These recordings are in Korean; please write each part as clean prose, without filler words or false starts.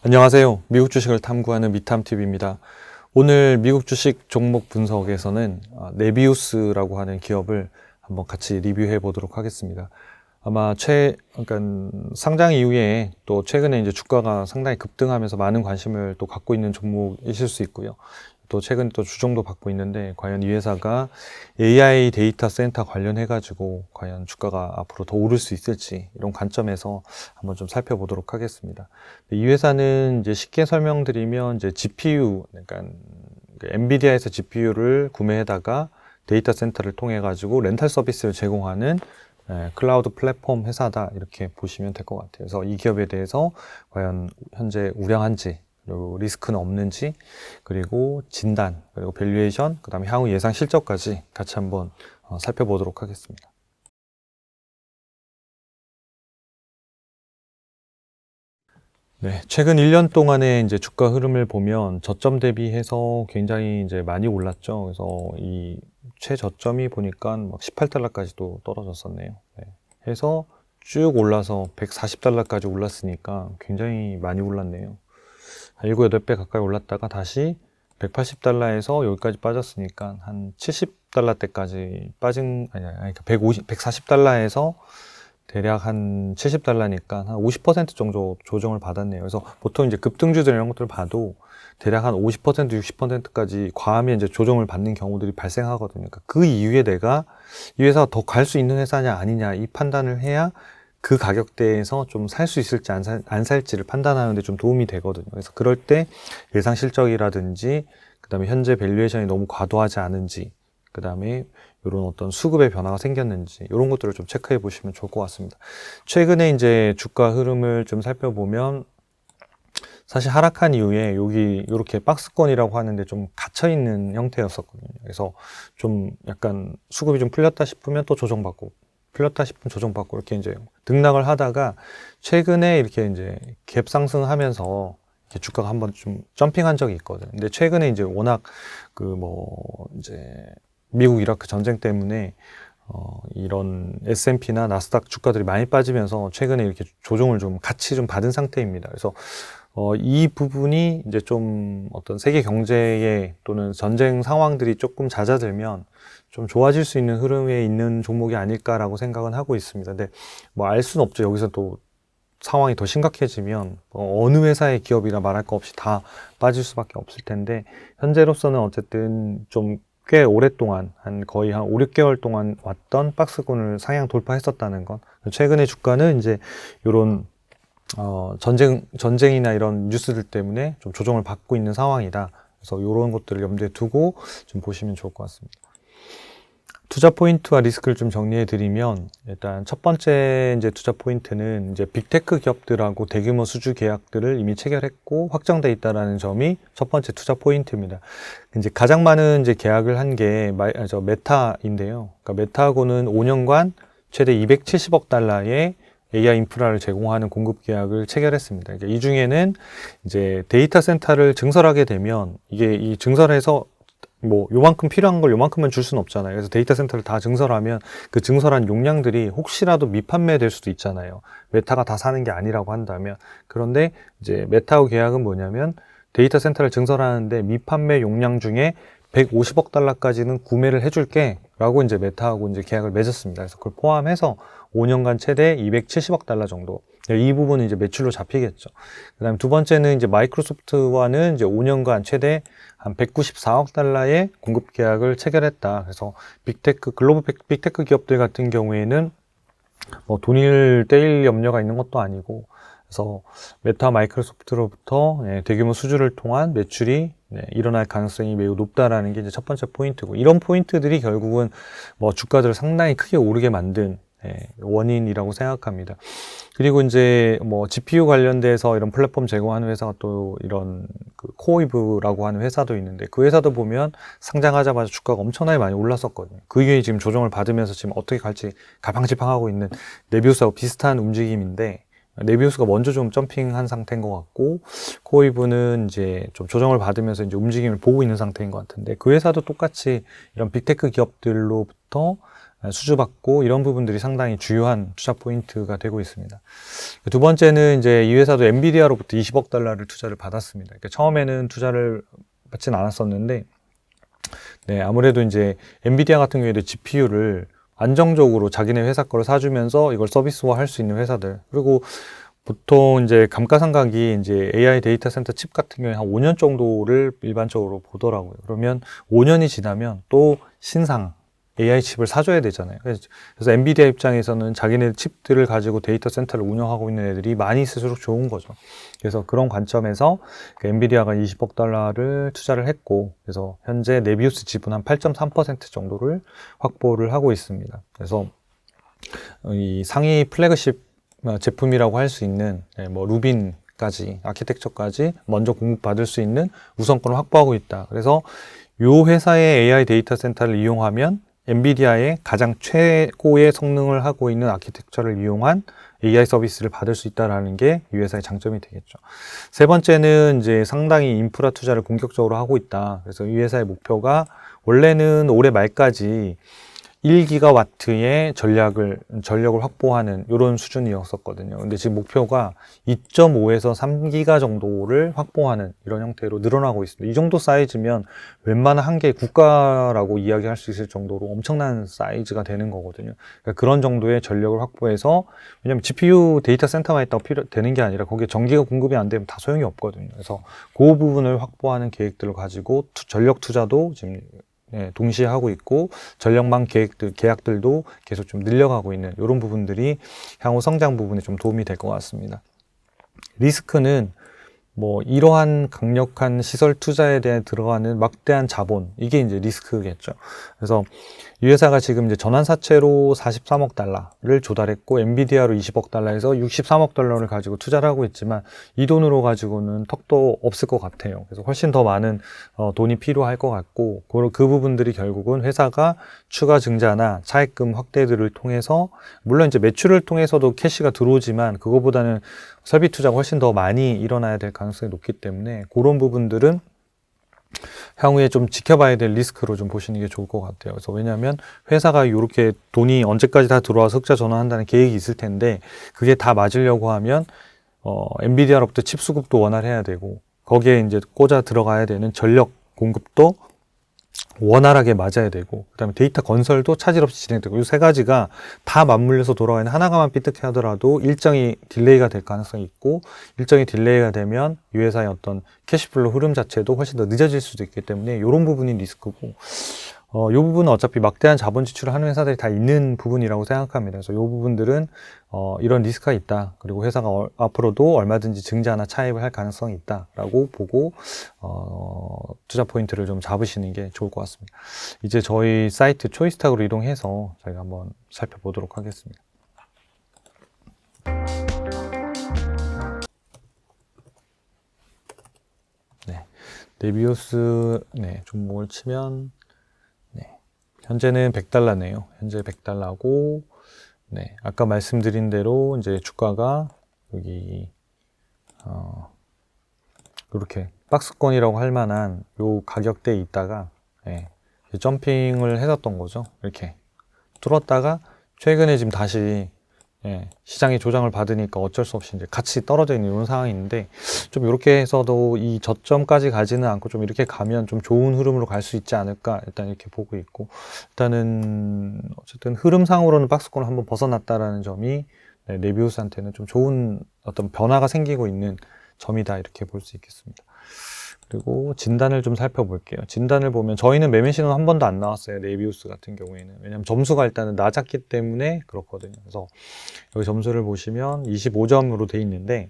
안녕하세요. 미국 주식을 탐구하는 미탐TV입니다. 오늘 미국 주식 종목 분석에서는 네비우스라고 하는 기업을 한번 같이 리뷰해 보도록 하겠습니다. 아마 그러니까 상장 이후에 또 최근에 이제 주가가 상당히 급등하면서 많은 관심을 또 갖고 있는 종목이실 수 있고요. 또 최근 또 주종도 받고 있는데 과연 이 회사가 AI 데이터 센터 관련해가지고 과연 주가가 앞으로 더 오를 수 있을지 이런 관점에서 한번 좀 살펴보도록 하겠습니다. 이 회사는 이제 쉽게 설명드리면 이제 GPU, 그러니까 엔비디아에서 GPU를 구매해다가 데이터 센터를 통해 가지고 렌탈 서비스를 제공하는 클라우드 플랫폼 회사다 이렇게 보시면 될 것 같아요. 그래서 이 기업에 대해서 과연 현재 우량한지, 그리고 리스크는 없는지, 그리고 진단, 그리고 밸류에이션, 그 다음에 향후 예상 실적까지 같이 한번 살펴보도록 하겠습니다. 네, 최근 1년 동안의 이제 주가 흐름을 보면 저점 대비해서 굉장히 이제 많이 올랐죠. 그래서 이 최저점이 보니까 막 18달러까지도 떨어졌었네요. 네. 해서 쭉 올라서 140달러까지 올랐으니까 굉장히 많이 올랐네요. 7, 8배 가까이 올랐다가 다시 180달러에서 여기까지 빠졌으니까 한 70달러대까지 아니, 140달러에서 대략 한 70달러니까 한 50% 정도 조정을 받았네요. 그래서 보통 이제 급등주들 이런 것들을 봐도 대략 한 50%, 60%까지 과하면 이제 조정을 받는 경우들이 발생하거든요. 그러니까 그 이후에 내가 이 회사가 더 갈 수 있는 회사냐 아니냐 이 판단을 해야 그 가격대에서 좀 살 수 있을지 안 살지를 판단하는 데 좀 도움이 되거든요. 그래서 그럴 때 예상 실적이라든지 그다음에 현재 밸류에이션이 너무 과도하지 않은지, 그다음에 이런 어떤 수급의 변화가 생겼는지 이런 것들을 좀 체크해 보시면 좋을 것 같습니다. 최근에 이제 주가 흐름을 좀 살펴보면 사실 하락한 이후에 여기 이렇게 박스권이라고 하는데 좀 갇혀 있는 형태였었거든요. 그래서 좀 약간 수급이 좀 풀렸다 싶으면 또 조정받고 풀렸다 싶으면 조정받고 이렇게 이제 등락을 하다가 최근에 이렇게 이제 갭 상승하면서 이렇게 주가가 한번 좀 점핑한 적이 있거든요. 근데 최근에 이제 워낙 그 뭐 이제 미국 이라크 전쟁 때문에 이런 S&P나 나스닥 주가들이 많이 빠지면서 최근에 이렇게 조정을 좀 같이 좀 받은 상태입니다. 그래서 이 부분이 이제 좀 어떤 세계 경제에 또는 전쟁 상황들이 조금 잦아들면 좀 좋아질 수 있는 흐름에 있는 종목이 아닐까라고 생각은 하고 있습니다. 근데 뭐 알 수는 없죠. 여기서 또 상황이 더 심각해지면 어느 회사의 기업이라 말할 거 없이 다 빠질 수밖에 없을 텐데 현재로서는 어쨌든 좀 꽤 오랫동안 거의 한 5, 6개월 동안 왔던 박스권을 상향 돌파했었다는 건 최근에 주가는 이제 요런 전쟁이나 이런 뉴스들 때문에 좀 조정을 받고 있는 상황이다. 그래서 이런 것들을 염두에 두고 좀 보시면 좋을 것 같습니다. 투자 포인트와 리스크를 좀 정리해 드리면 일단 첫 번째 이제 투자 포인트는 이제 빅테크 기업들하고 대규모 수주 계약들을 이미 체결했고 확정돼 있다라는 점이 첫 번째 투자 포인트입니다. 이제 가장 많은 이제 계약을 한 게 메타인데요. 그러니까 메타하고는 5년간 최대 270억 달러의 AI 인프라를 제공하는 공급 계약을 체결했습니다. 그러니까 이 중에는 이제 데이터 센터를 증설하게 되면 이게 이 증설해서 뭐 요만큼 필요한 걸 요만큼만 줄 수는 없잖아요. 그래서 데이터 센터를 다 증설하면 그 증설한 용량들이 혹시라도 미판매될 수도 있잖아요. 메타가 다 사는 게 아니라고 한다면. 그런데 이제 메타하고 계약은 뭐냐면 데이터 센터를 증설하는데 미판매 용량 중에 150억 달러까지는 구매를 해줄게 라고 이제 메타하고 이제 계약을 맺었습니다. 그래서 그걸 포함해서 5년간 최대 270억 달러 정도. 이 부분은 이제 매출로 잡히겠죠. 그 다음에 두 번째는 이제 마이크로소프트와는 이제 5년간 최대 한 194억 달러의 공급 계약을 체결했다. 그래서 글로벌 빅테크 기업들 같은 경우에는 뭐 돈을 떼일 염려가 있는 것도 아니고, 그래서 메타 마이크로소프트로부터 대규모 수주를 통한 매출이 일어날 가능성이 매우 높다라는 게 이제 첫 번째 포인트고, 이런 포인트들이 결국은 뭐 주가들을 상당히 크게 오르게 만든 원인이라고 생각합니다. 그리고 이제 뭐 GPU 관련돼서 이런 플랫폼 제공하는 회사가 또 이런 그 코이브라고 하는 회사도 있는데 그 회사도 보면 상장하자마자 주가가 엄청나게 많이 올랐었거든요. 그 이후에 지금 조정을 받으면서 지금 어떻게 갈지 갈팡질팡하고 있는 네비우스하고 비슷한 움직임인데, 네비우스가 먼저 좀 점핑한 상태인 것 같고 코이브는 이제 좀 조정을 받으면서 이제 움직임을 보고 있는 상태인 것 같은데, 그 회사도 똑같이 이런 빅테크 기업들로부터 수주받고 이런 부분들이 상당히 주요한 투자 포인트가 되고 있습니다. 두 번째는 이제 이 회사도 엔비디아로부터 20억 달러를 투자를 받았습니다. 그러니까 처음에는 투자를 받진 않았었는데, 네, 아무래도 이제 엔비디아 같은 경우에도 GPU를 안정적으로 자기네 회사 거를 사주면서 이걸 서비스화 할 수 있는 회사들. 그리고 보통 이제 감가상각이 이제 AI 데이터 센터 칩 같은 경우에 한 5년 정도를 일반적으로 보더라고요. 그러면 5년이 지나면 또 신상 AI 칩을 사줘야 되잖아요. 그래서 엔비디아 입장에서는 자기네 칩들을 가지고 데이터 센터를 운영하고 있는 애들이 많이 있을수록 좋은 거죠. 그래서 그런 관점에서 엔비디아가 20억 달러를 투자를 했고, 그래서 현재 네비우스 지분 한 8.3% 정도를 확보를 하고 있습니다. 그래서 이 상위 플래그십 제품이라고 할 수 있는 뭐 루빈까지 아키텍처까지 먼저 공급받을 수 있는 우선권을 확보하고 있다. 그래서 이 회사의 AI 데이터 센터를 이용하면 엔비디아의 가장 최고의 성능을 하고 있는 아키텍처를 이용한 AI 서비스를 받을 수 있다는 게 이 회사의 장점이 되겠죠. 세 번째는 이제 상당히 인프라 투자를 본격적으로 하고 있다. 그래서 이 회사의 목표가 원래는 올해 말까지 1기가와트의 전력을 확보하는 이런 수준이었었거든요. 근데 지금 목표가 2.5에서 3기가 정도를 확보하는 이런 형태로 늘어나고 있습니다. 이 정도 사이즈면 웬만한 한 개의 국가라고 이야기할 수 있을 정도로 엄청난 사이즈가 되는 거거든요. 그러니까 그런 정도의 전력을 확보해서, 왜냐면 GPU 데이터 센터만 있다고 되는 게 아니라 거기에 전기가 공급이 안 되면 다 소용이 없거든요. 그래서 그 부분을 확보하는 계획들을 가지고 전력 투자도 지금 동시에 하고 있고, 전력망 계약들도 계속 좀 늘려가고 있는 이런 부분들이 향후 성장 부분에 좀 도움이 될 것 같습니다. 리스크는 뭐 이러한 강력한 시설 투자에 대해 들어가는 막대한 자본, 이게 이제 리스크겠죠. 그래서 이 회사가 지금 이제 전환사채로 43억 달러를 조달했고, 엔비디아로 20억 달러에서 63억 달러를 가지고 투자를 하고 있지만, 이 돈으로 가지고는 턱도 없을 것 같아요. 그래서 훨씬 더 많은 돈이 필요할 것 같고, 그 부분들이 결국은 회사가 추가 증자나 차입금 확대들을 통해서, 물론 이제 매출을 통해서도 캐시가 들어오지만 그거보다는 설비 투자가 훨씬 더 많이 일어나야 될 가능성이 높기 때문에, 그런 부분들은 향후에 좀 지켜봐야 될 리스크로 좀 보시는 게 좋을 것 같아요. 그래서 왜냐하면 회사가 이렇게 돈이 언제까지 다 들어와서 흑자 전환한다는 계획이 있을 텐데, 그게 다 맞으려고 하면 엔비디아로부터 칩 수급도 원활해야 되고, 거기에 이제 꽂아 들어가야 되는 전력 공급도 원활하게 맞아야 되고, 그다음에 데이터 건설도 차질 없이 진행되고, 이 세 가지가 다 맞물려서 돌아가는, 하나가만 삐뚤게 하더라도 일정이 딜레이가 될 가능성이 있고, 일정이 딜레이가 되면 이 회사의 어떤 캐시플로 흐름 자체도 훨씬 더 늦어질 수도 있기 때문에, 이런 부분이 리스크고, 이 부분은 어차피 막대한 자본 지출을 하는 회사들이 다 있는 부분이라고 생각합니다. 그래서 이 부분들은 이런 리스크가 있다. 그리고 회사가 앞으로도 얼마든지 증자나 차입을 할 가능성이 있다라고 보고 투자 포인트를 좀 잡으시는 게 좋을 것 같습니다. 이제 저희 사이트 초이스탁으로 이동해서 저희가 한번 살펴보도록 하겠습니다. 네, 네비우스 종목을 치면 현재는 100달러네요. 현재 100달러고, 아까 말씀드린 대로 이제 주가가 여기 이렇게 박스권이라고 할 만한 요 가격대에 있다가 점핑을 했었던 거죠. 이렇게 뚫었다가 최근에 지금 다시 시장이 조정을 받으니까 어쩔 수 없이 이제 같이 떨어져 있는 이런 상황인데, 좀 이렇게 해서도 이 저점까지 가지는 않고 좀 이렇게 가면 좀 좋은 흐름으로 갈 수 있지 않을까, 일단 이렇게 보고 있고, 일단은 어쨌든 흐름상으로는 박스권을 한번 벗어났다라는 점이 네비우스한테는 좀 좋은 어떤 변화가 생기고 있는 점이다, 이렇게 볼 수 있겠습니다. 그리고 진단을 좀 살펴볼게요. 진단을 보면 저희는 매매 신호는 한 번도 안 나왔어요. 네비우스 같은 경우에는. 왜냐하면 점수가 일단은 낮았기 때문에 그렇거든요. 그래서 여기 점수를 보시면 25점으로 돼 있는데,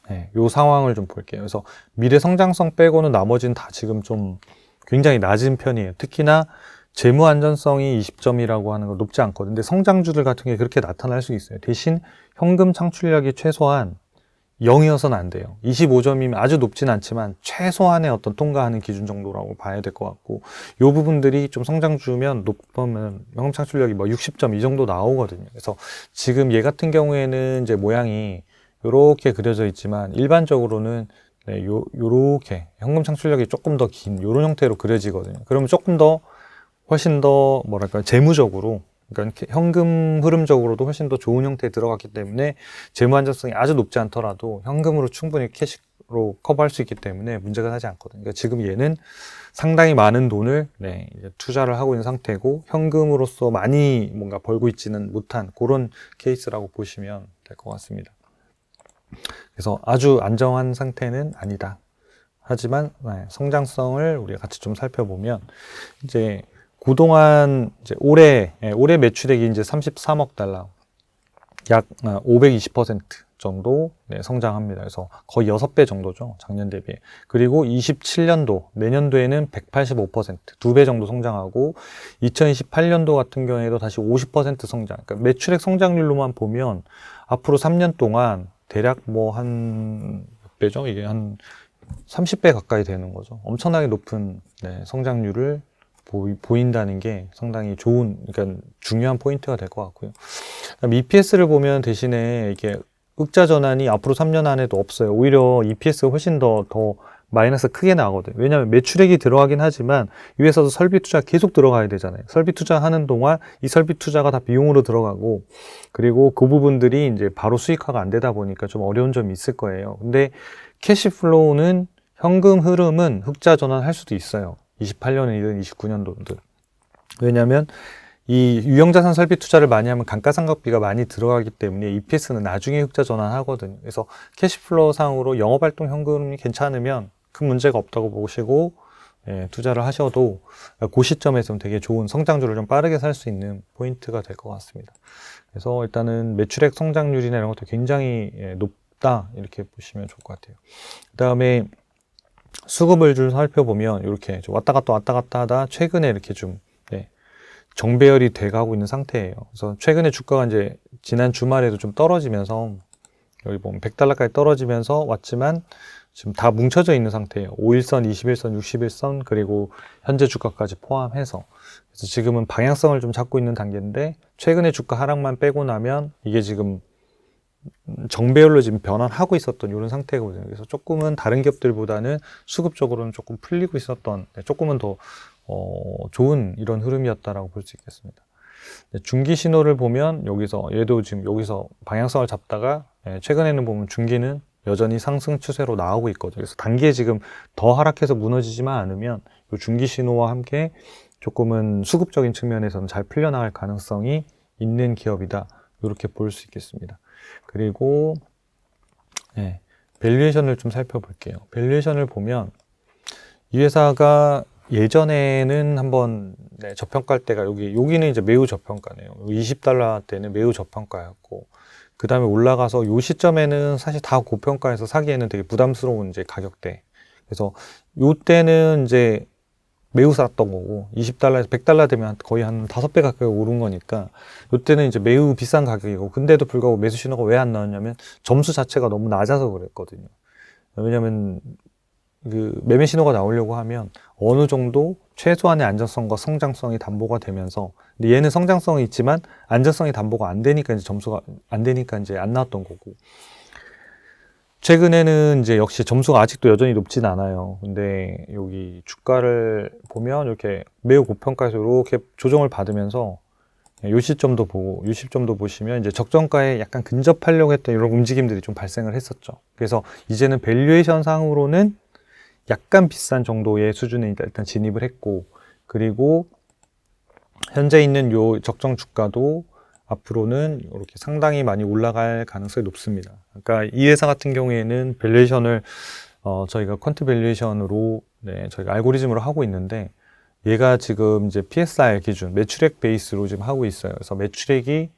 이 상황을 좀 볼게요. 그래서 미래 성장성 빼고는 나머지는 다 지금 좀 굉장히 낮은 편이에요. 특히나 재무 안전성이 20점이라고 하는 거 높지 않거든요. 근데 성장주들 같은 게 그렇게 나타날 수 있어요. 대신 현금 창출력이 최소한 0이어서는 안 돼요. 25점이면 아주 높진 않지만 최소한의 어떤 통과하는 기준 정도라고 봐야 될 것 같고, 이 부분들이 좀 성장주면 높으면 현금 창출력이 뭐 60점 이 정도 나오거든요. 그래서 지금 얘 같은 경우에는 이제 모양이 요렇게 그려져 있지만, 일반적으로는 요렇게 현금 창출력이 조금 더 긴 요런 형태로 그려지거든요. 그러면 조금 더 훨씬 더 뭐랄까 재무적으로, 그러니까 현금 흐름적으로도 훨씬 더 좋은 형태에 들어갔기 때문에 재무 안정성이 아주 높지 않더라도 현금으로 충분히 캐시로 커버할 수 있기 때문에 문제가 되지 않거든요. 그러니까 지금 얘는 상당히 많은 돈을 이제 투자를 하고 있는 상태고 현금으로서 많이 뭔가 벌고 있지는 못한 그런 케이스라고 보시면 될 것 같습니다. 그래서 아주 안정한 상태는 아니다. 하지만 성장성을 우리가 같이 좀 살펴보면 이제 그동안 이제 올해 매출액이 이제 33억 달러, 약 520% 정도 성장합니다. 그래서 거의 6배 정도죠, 작년 대비에. 그리고 27년도, 내년도에는 185%, 2배 정도 성장하고 2028년도 같은 경우에도 다시 50% 성장. 그러니까 매출액 성장률로만 보면 앞으로 3년 동안 대략 뭐 한 몇 배죠? 이게 한 30배 가까이 되는 거죠. 엄청나게 높은 성장률을 보인다는 게 상당히 좋은, 그러니까 중요한 포인트가 될 것 같고요. 그다음에 EPS를 보면 대신에 이게 흑자 전환이 앞으로 3년 안에도 없어요. 오히려 EPS가 훨씬 더 마이너스 크게 나거든요. 왜냐하면 매출액이 들어가긴 하지만 이 회사도 설비 투자 계속 들어가야 되잖아요. 설비 투자하는 동안 이 설비 투자가 다 비용으로 들어가고, 그리고 그 부분들이 이제 바로 수익화가 안 되다 보니까 좀 어려운 점이 있을 거예요. 근데 캐시플로우는, 현금 흐름은 흑자 전환할 수도 있어요. 28년이든 29년도든. 왜냐하면 이 유형자산 설비 투자를 많이 하면 감가상각비가 많이 들어가기 때문에 EPS는 나중에 흑자 전환하거든요. 그래서 캐시플로우 상으로 영업활동 현금이 괜찮으면 큰 문제가 없다고 보시고 투자를 하셔도 그 시점에서는 되게 좋은 성장률을 좀 빠르게 살 수 있는 포인트가 될 것 같습니다. 그래서 일단은 매출액 성장률이나 이런 것도 굉장히 높다, 이렇게 보시면 좋을 것 같아요. 그 다음에 수급을 좀 살펴보면 이렇게 좀 왔다 갔다 하다 최근에 이렇게 좀 정배열이 돼가고 있는 상태예요. 그래서 최근에 주가가 이제 지난 주말에도 좀 떨어지면서, 여기 보면 100달러까지 떨어지면서 왔지만 지금 다 뭉쳐져 있는 상태예요. 5일선, 21선, 61선, 그리고 현재 주가까지 포함해서. 그래서 지금은 방향성을 좀 잡고 있는 단계인데, 최근에 주가 하락만 빼고 나면 이게 지금 정배열로 지금 변환하고 있었던 이런 상태거든요. 그래서 조금은 다른 기업들보다는 수급적으로는 조금 풀리고 있었던, 조금은 더 좋은 이런 흐름이었다라고 볼 수 있겠습니다. 중기 신호를 보면 얘도 지금 여기서 방향성을 잡다가 최근에는 보면 중기는 여전히 상승 추세로 나오고 있거든요. 그래서 단기에 지금 더 하락해서 무너지지만 않으면 이 중기 신호와 함께 조금은 수급적인 측면에서는 잘 풀려나갈 가능성이 있는 기업이다, 이렇게 볼 수 있겠습니다. 그리고 밸류에이션을 좀 살펴볼게요. 밸류에이션을 보면 이 회사가 예전에는 한번 저평가할 때가 여기는 이제 매우 저평가네요. 20달러 때는 매우 저평가였고, 그 다음에 올라가서 요 시점에는 사실 다 고평가해서 사기에는 되게 부담스러운 이제 가격대. 그래서 요 때는 이제 매우 쌌던 거고, 20달러에서 100달러 되면 거의 한 5배 가까이 오른 거니까 이때는 이제 매우 비싼 가격이고, 근데도 불구하고 매수 신호가 왜 안 나왔냐면 점수 자체가 너무 낮아서 그랬거든요. 왜냐면 그 매매 신호가 나오려고 하면 어느 정도 최소한의 안정성과 성장성이 담보가 되면서, 근데 얘는 성장성이 있지만 안정성이 담보가 안 되니까 이제 점수가 안 되니까 이제 안 나왔던 거고, 최근에는 이제 역시 점수가 아직도 여전히 높진 않아요. 근데 여기 주가를 보면 이렇게 매우 고평가에서 이렇게 조정을 받으면서 요 시점도 보고, 요 시점도 보시면 이제 적정가에 약간 근접하려고 했던 이런 움직임들이 좀 발생을 했었죠. 그래서 이제는 밸류에이션 상으로는 약간 비싼 정도의 수준에 일단 진입을 했고, 그리고 현재 있는 요 적정 주가도 앞으로는 이렇게 상당히 많이 올라갈 가능성이 높습니다. 그러니까 이 회사 같은 경우에는 밸류에이션을 저희가 퀀트 밸류에이션으로 저희가 알고리즘으로 하고 있는데, 얘가 지금 이제 PSR 기준 매출액 베이스로 지금 하고 있어요. 그래서 매출액이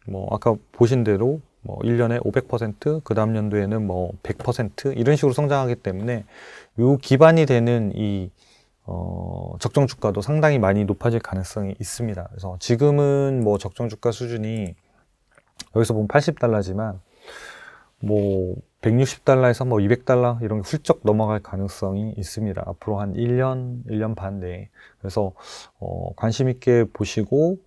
뭐 아까 보신 대로 뭐 1년에 500%, 그 다음 연도에는 뭐 100% 이런 식으로 성장하기 때문에 요 기반이 되는 이 적정 주가도 상당히 많이 높아질 가능성이 있습니다. 그래서 지금은 뭐 적정 주가 수준이 여기서 보면 80달러지만 뭐 160달러에서 뭐 200달러 이런 게 훌쩍 넘어갈 가능성이 있습니다. 앞으로 한 1년 반 내에. 그래서 관심 있게 보시고,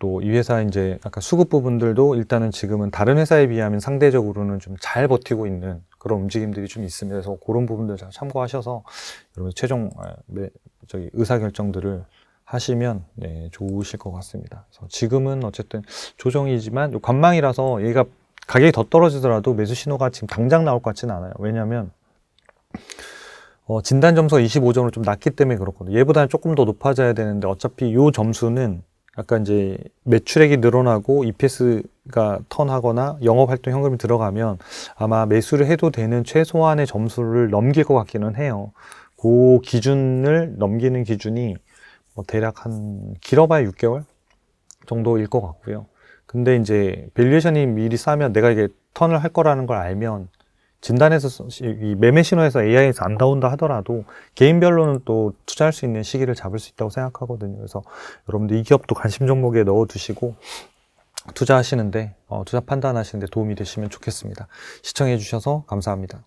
또 이 회사 이제 아까 수급 부분들도 일단은 지금은 다른 회사에 비하면 상대적으로는 좀 잘 버티고 있는 그런 움직임들이 좀 있습니다. 그래서 그런 부분들 잘 참고하셔서 여러분 최종 의사결정들을 하시면 네, 좋으실 것 같습니다. 그래서 지금은 어쨌든 조정이지만 관망이라서 얘가 가격이 더 떨어지더라도 매수 신호가 지금 당장 나올 것 같지는 않아요. 왜냐하면 진단 점수가 25점으로 좀 낮기 때문에 그렇거든요. 얘보다는 조금 더 높아져야 되는데 어차피 이 점수는 약간 이제 매출액이 늘어나고 EPS가 턴하거나 영업활동 현금이 들어가면 아마 매수를 해도 되는 최소한의 점수를 넘길 것 같기는 해요. 그 기준을 넘기는 기준이 뭐 대략 한 길어봐야 6개월 정도일 것 같고요. 근데 이제 밸류에이션이 미리 싸면 내가 이게 턴을 할 거라는 걸 알면 진단에서 이 매매 신호에서 AI에서 안 나온다 하더라도 개인별로는 또 투자할 수 있는 시기를 잡을 수 있다고 생각하거든요. 그래서 여러분들 이 기업도 관심 종목에 넣어 두시고 투자하시는데 투자 판단하시는데 도움이 되시면 좋겠습니다. 시청해 주셔서 감사합니다.